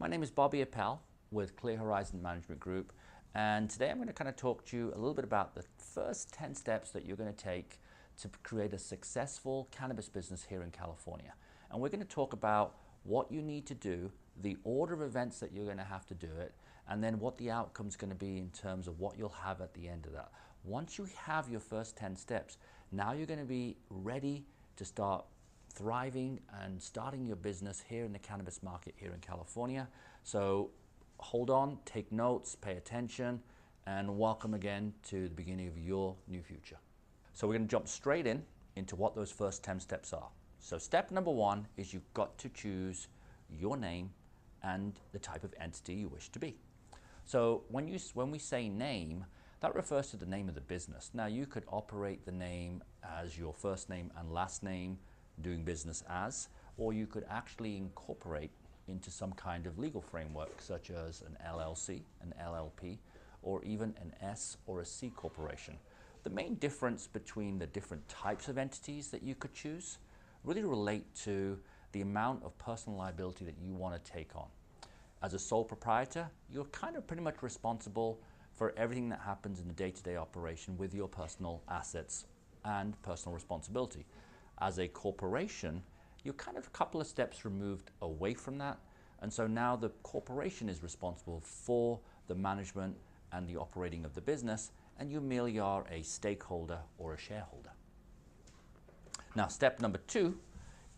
My name is Bobby Appel with Clear Horizon Management Group, and today I'm going to kind of talk to you a little bit about the first 10 steps that you're going to take to create a successful cannabis business here in California. And we're going to talk about what you need to do, the order of events that you're going to have to do it, and then what the outcome is going to be in terms of what you'll have at the end of that. Once you have your first 10 steps, now you're going to be ready to start thriving and starting your business here in the cannabis market here in California. So hold on, take notes, pay attention, and welcome again to the beginning of your new future. So we're going to jump straight into what those first 10 steps are. So step number one is you've got to choose your name and the type of entity you wish to be. So when we say name, that refers to the name of the business. Now you could operate the name as your first name and last name, doing business as, or you could actually incorporate into some kind of legal framework such as an LLC, an LLP, or even an S or a C corporation. The main difference between the different types of entities that you could choose really relate to the amount of personal liability that you want to take on. As a sole proprietor, you're kind of pretty much responsible for everything that happens in the day-to-day operation with your personal assets and personal responsibility. As a corporation, you're kind of a couple of steps removed away from that, and so now the corporation is responsible for the management and the operating of the business, and you merely are a stakeholder or a shareholder. Now, step number two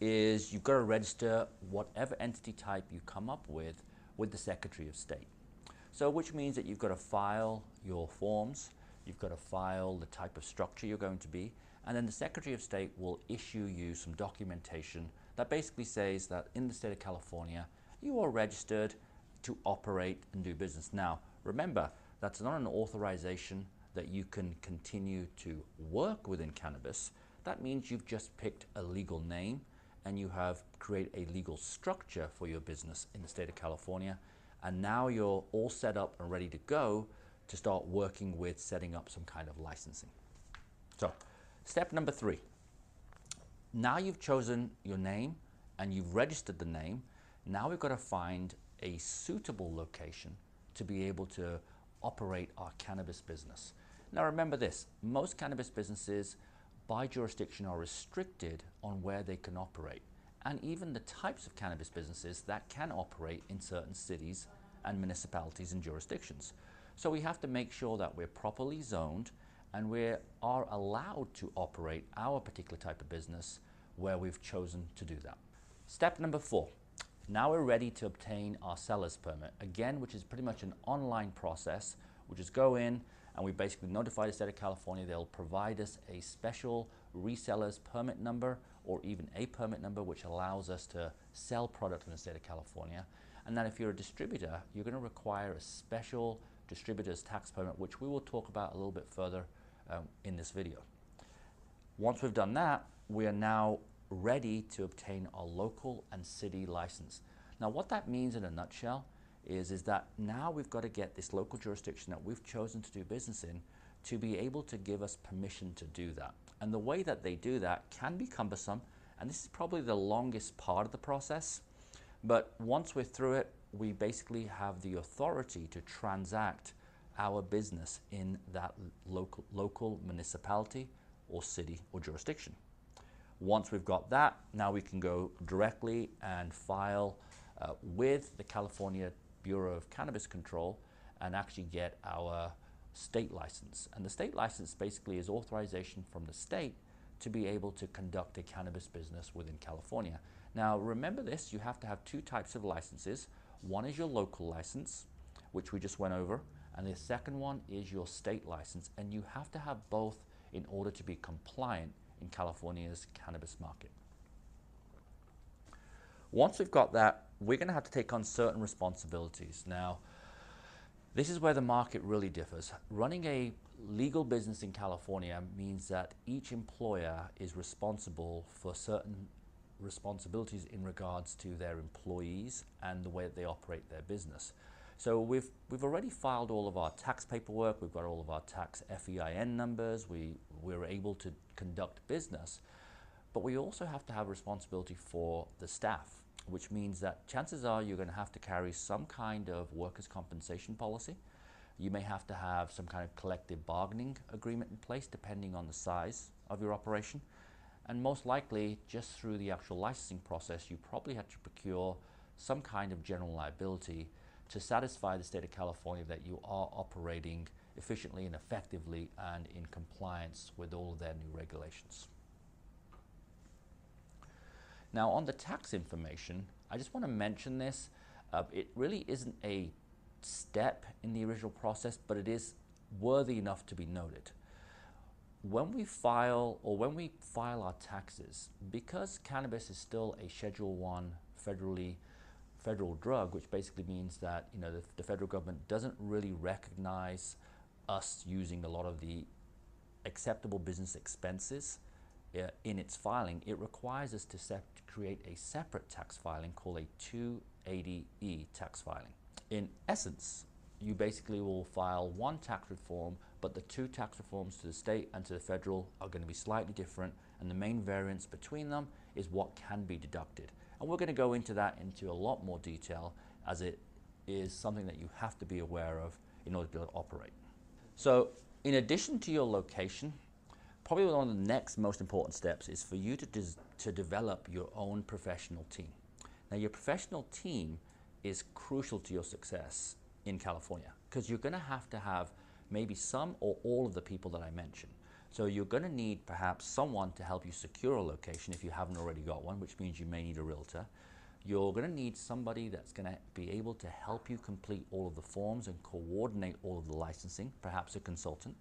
is you've got to register whatever entity type you come up with the Secretary of State. So which means that you've got to file your forms, you've got to file the type of structure you're going to be, and then the Secretary of State will issue you some documentation that basically says that in the state of California, you are registered to operate and do business. Now, remember, that's not an authorization that you can continue to work within cannabis. That means you've just picked a legal name and you have created a legal structure for your business in the state of California. And now you're all set up and ready to go to start working with setting up some kind of licensing. So, step number three. Now you've chosen your name and you've registered the name. Now we've got to find a suitable location to be able to operate our cannabis business. Now remember this, most cannabis businesses by jurisdiction are restricted on where they can operate, and even the types of cannabis businesses that can operate in certain cities and municipalities and jurisdictions. So we have to make sure that we're properly zoned and we are allowed to operate our particular type of business where we've chosen to do that. Step number four. Now we're ready to obtain our seller's permit, again, which is pretty much an online process. We just go in and we basically notify the state of California. They'll provide us a special reseller's permit number or even a permit number which allows us to sell product in the state of California. And then if you're a distributor, you're going to require a special distributor's tax permit, which we will talk about a little bit further in this video. Once we've done that, we are now ready to obtain our local and city license. Now what that means in a nutshell is that now we've got to get this local jurisdiction that we've chosen to do business in to be able to give us permission to do that. And the way that they do that can be cumbersome, and this is probably the longest part of the process. But once we're through it, we basically have the authority to transact our business in that local municipality or city or jurisdiction. Once we've got that, now we can go directly and file with the California Bureau of Cannabis Control and actually get our state license. And the state license basically is authorization from the state to be able to conduct a cannabis business within California. Now remember this, you have to have two types of licenses. One is your local license, which we just went over, and the second one is your state license, and you have to have both in order to be compliant in California's cannabis market. Once we've got that, we're going to have to take on certain responsibilities. Now, this is where the market really differs. Running a legal business in California means that each employer is responsible for certain responsibilities in regards to their employees and the way that they operate their business. So we've already filed all of our tax paperwork, we've got all of our tax FEIN numbers, we're able to conduct business, but we also have to have responsibility for the staff. which means that chances are you're going to have to carry some kind of workers' compensation policy. You may have to have some kind of collective bargaining agreement in place depending on the size of your operation. And most likely, just through the actual licensing process, you probably have to procure some kind of general liability to satisfy the state of California that you are operating efficiently and effectively and in compliance with all of their new regulations. Now, on the tax information, I just want to mention this. It really isn't a step in the original process, but it is worthy enough to be noted. When we file our taxes, because cannabis is still a Schedule 1 federal drug, which basically means that the federal government doesn't really recognize us using a lot of the acceptable business expenses in its filing. It requires us to create a separate tax filing called a 280E tax filing. In essence, you basically will file one tax reform, but the two tax reforms to the state and to the federal are going to be slightly different, and the main variance between them is what can be deducted. And we're going to go into that into a lot more detail, as it is something that you have to be aware of in order to be able to operate. So in addition to your location, probably one of the next most important steps is for you to develop your own professional team. Now, your professional team is crucial to your success in California, because you're going to have maybe some or all of the people that I mentioned. So you're going to need perhaps someone to help you secure a location if you haven't already got one, which means you may need a realtor. You're going to need somebody that's going to be able to help you complete all of the forms and coordinate all of the licensing, perhaps a consultant.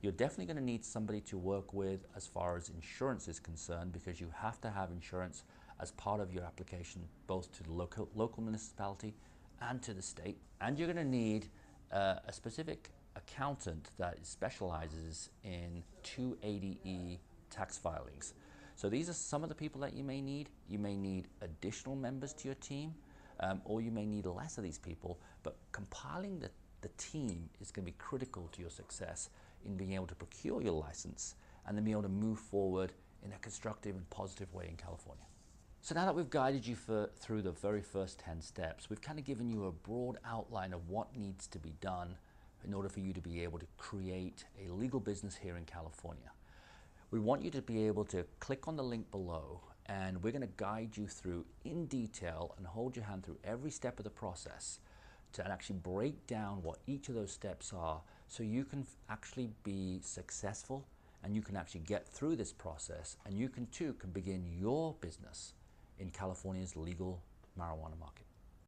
You're definitely going to need somebody to work with as far as insurance is concerned, because you have to have insurance as part of your application, both to the local municipality and to the state. And you're going to need a specific accountant that specializes in 280E tax filings. So these are some of the people that you may need. You may need additional members to your team, or you may need less of these people, but compiling the team is going to be critical to your success in being able to procure your license and then be able to move forward in a constructive and positive way in California. So now that we've guided you through the very first 10 steps, we've kind of given you a broad outline of what needs to be done in order for you to be able to create a legal business here in California. We want you to be able to click on the link below, and we're going to guide you through in detail and hold your hand through every step of the process to actually break down what each of those steps are, so you can actually be successful and you can actually get through this process, and you can begin your business in California's legal marijuana market.